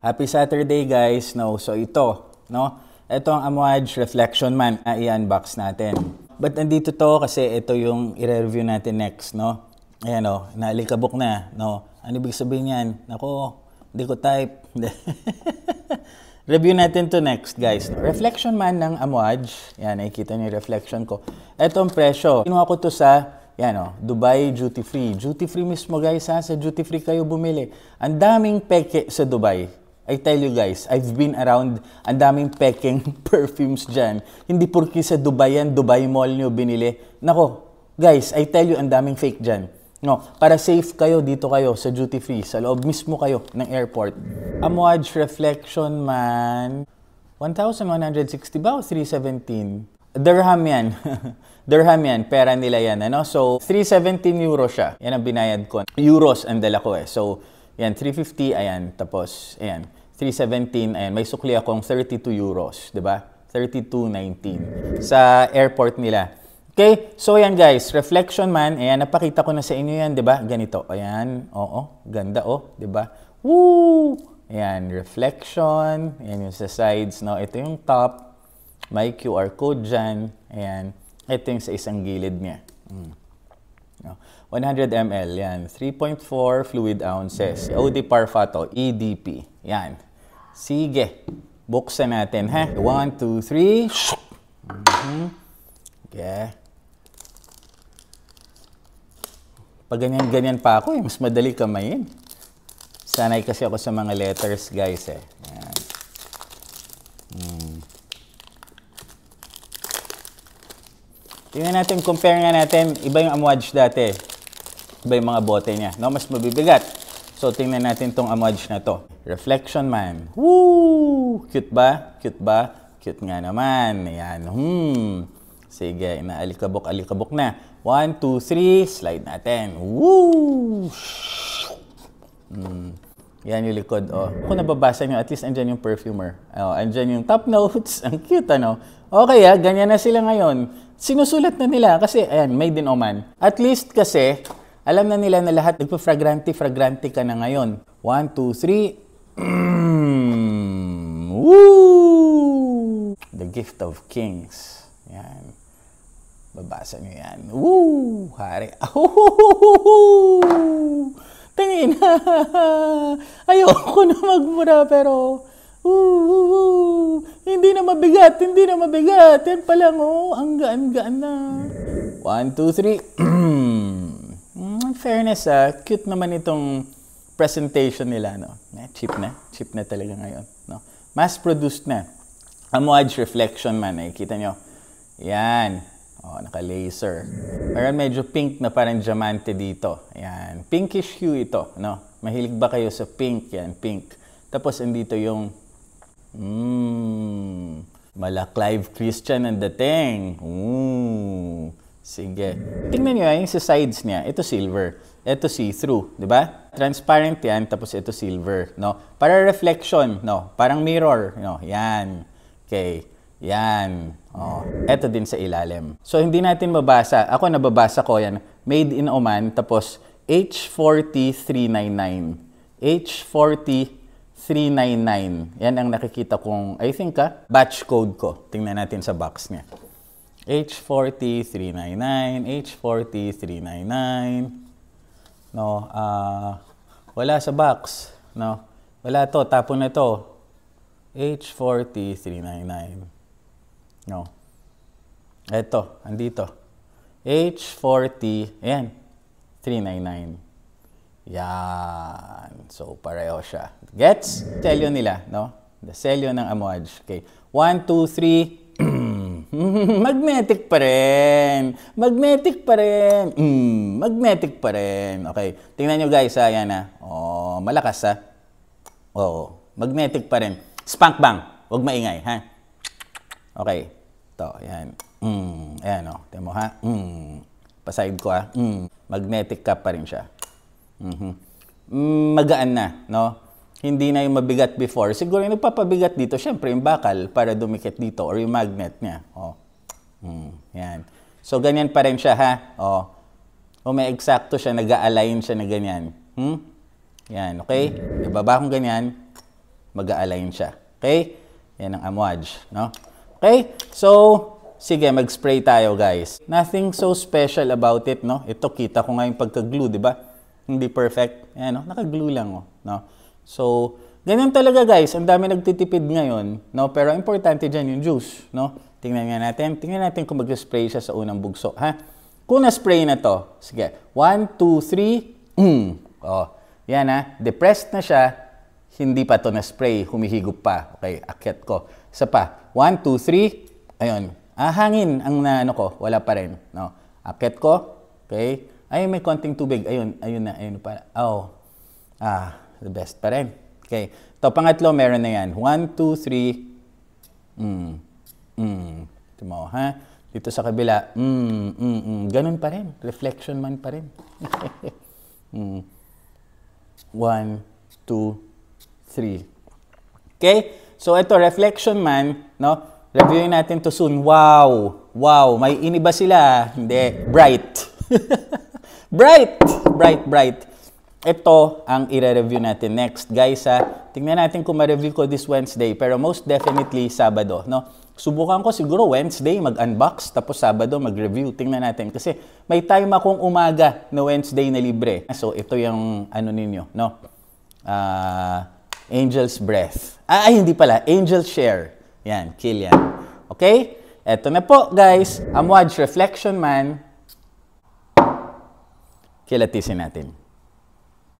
Happy Saturday guys. No, so ito, no? Ito ang Amouage Reflection Man na i-unbox natin. But nandito to kasi ito yung i-review natin next, no? Ayan o, naalikabok na, no? Ano ibig sabihin yan? Nako, hindi ko type. Review natin to next, guys. Reflection Man ng Amouage. Yan, nakikita niyo yung reflection ko. Ito ang presyo. Kinuha ko to sa yan o, Dubai Duty Free. Duty Free mismo guys ha, sa Duty Free kayo bumili. Ang daming peke sa Dubai. I tell you guys, I've been around, ang daming peking perfumes dyan. Hindi porki sa Dubai yan, Dubai Mall nyo binili. Nako, guys, I tell you, ang daming fake dyan. No, para safe kayo, dito kayo sa Duty Free, sa loob mismo kayo ng airport. Amouage Reflection Man, 1,160 ba o 317? Dirham yan. Dirham yan, pera nila yan. Ano? So, 317 euro siya. Yan ang binayad ko. Euros ang dala ko eh. So, yan, 350, ayan. Tapos, ayan, 317, ayan. May sukli akong 32 euros, di ba? 32.19 sa airport nila. Okay, so yan guys, Reflection Man, ayan, napakita ko na sa inyo yan, di ba? Ganito, ayan, oo, ganda, oh, di ba? Woo! Ayan, reflection, ayan yung sa sides, no? Ito yung top, may QR code dyan, ayan. Ito yung sa isang gilid niya. 100 ml, yan. 3.4 fluid ounces. OD Parfato, EDP. Yan. Sige. Buksan natin, ha? 1, 2, 3. Okay. Pag ganyan-ganyan pa ako, mas madali kamayin. Sanay kasi ako sa mga letters, guys, eh. Yan. Tingnan natin, compare nga natin. Iba yung Amouage dati. Iba yung mga bote niya. No? Mas mabibigat. So, tingnan natin tong Amouage na to. Reflection Man. Woo! Cute ba? Cute ba? Cute nga naman. Ayan. Sige, inaalikabok-alikabok na. 1, 2, 3. Slide natin. Woo! Yan yung likod, oh. Kung nababasa nyo, at least andyan yung perfumer. Oh, andyan yung top notes. Ang cute, ano? Okay, ganyan na sila ngayon. Sinusulat na nila kasi, ayan, made in Oman. At least kasi, alam na nila na lahat, nagpa-fragrante ka na ngayon. 1, 2, 3. Woo! The Gift of Kings. Yan. Babasa nyo yan. Woo! Hari. Tingin. Ayoko na magmura pero hindi na mabigat, hindi na mabigat. Yan pa lang, oh. Ang gaan-gaan na. 1, 2, 3. Fairness, cute naman itong presentation nila, no? Cheap na. Cheap na talaga ngayon, no? Mass-produced na. Amouage Reflection Man, nakikita nyo. Yan. Oh, naka-laser. Parang medyo pink na parang diamante dito. Ayan. Pinkish hue ito, no? Mahilig ba kayo sa pink? Yan, pink. Tapos, andito yung mala Clive Christian ang dating. Sige. Tingnan nyo yung sa sides niya. Ito silver. Ito see-through. Diba? Transparent yan. Tapos ito silver. No? Para reflection. No? Parang mirror. No? Yan. Okay. Yan. Oh. Ito din sa ilalim. So, hindi natin mabasa. Ako nababasa ko yan. Made in Oman. Tapos, H40399. H40399. Yan ang nakikita kong, I think, batch code ko. Tingnan natin sa box niya. H40399. H40399. No, wala sa box. No, wala to. Tapon na to. H40399. No. Ito, andito. H40, ayan, 399. Yan. So, pareho siya. Gets? Selyo nila, no? The selyo ng Amouage. Okay. 1, 2, 3. Magnetic pa rin. Magnetic pa rin. Magnetic pa rin. Okay. Tingnan nyo guys, yan na. Oh, malakas ha. Oh, magnetic pa rin. Spank bang. Huwag maingay, ha? Okay. Ito, yan. Ayan, oh. Tingnan mo, ha? Paside ko, ha? Magnetic cup pa rin siya. Magaan na, no? Hindi na yung mabigat before. Siguro yung nagpapabigat dito, syempre yung bakal para dumikit dito or yung magnet niya. Oh. Yan. So, ganyan pa rin siya, ha? Oh. O may eksakto siya, nag-a-align siya na ganyan. Yan, okay? Ibaba kong ganyan. mag-a-align siya. Okay? Yan ang amouage, no? Okay? So, sige, mag-spray tayo, guys. Nothing so special about it, no? Ito, kita ko nga yung pagka-glue, di ba? Hindi perfect. Ayan, no? Naka-glue lang, oh, no? So, ganyan talaga, guys. Ang dami nagtitipid ngayon, no? Pero importante dyan yung juice, no? Tingnan nga natin. Tingnan natin kung mag-spray siya sa unang bugso, ha? Kung na-spray na to, sige. 1, 2, 3. Oh, yan, ha? Depressed na siya. Hindi pa to na-spray. Humihigop pa. Okay, akyat ko. Isa pa. 1, 2, 3. Ayun. Hangin ang ano ko. Wala pa rin, no? Akyat ko. Okay. Ay, may konting tubig. Ayun, ayun na. Ayun pa. Oh. The best pa rin. Okay. Ito, pangatlo, meron na yan. 1, 2, 3. Ito mo, ha? Dito sa kabila. Ganun pa rin. Reflection man pa rin. 1, 2, 3. Okay? So, ito, reflection man, no? Reviewin natin to soon. Wow! Wow! May iniba sila. Hindi. Bright. Bright! Bright, bright. Ito ang i-review natin next. Guys, tingnan natin kung ma-review ko this Wednesday. Pero most definitely, Sabado. No? Subukan ko siguro Wednesday mag-unbox, tapos Sabado mag-review. Tingnan natin. Kasi may time akong umaga na Wednesday na libre. So, ito yung ano ninyo. No? Angel's Breath. Hindi pala. Angel's Share. Yan. Kill yan. Okay? Ito na po, guys. Amouage Reflection Man. Kilatisin natin.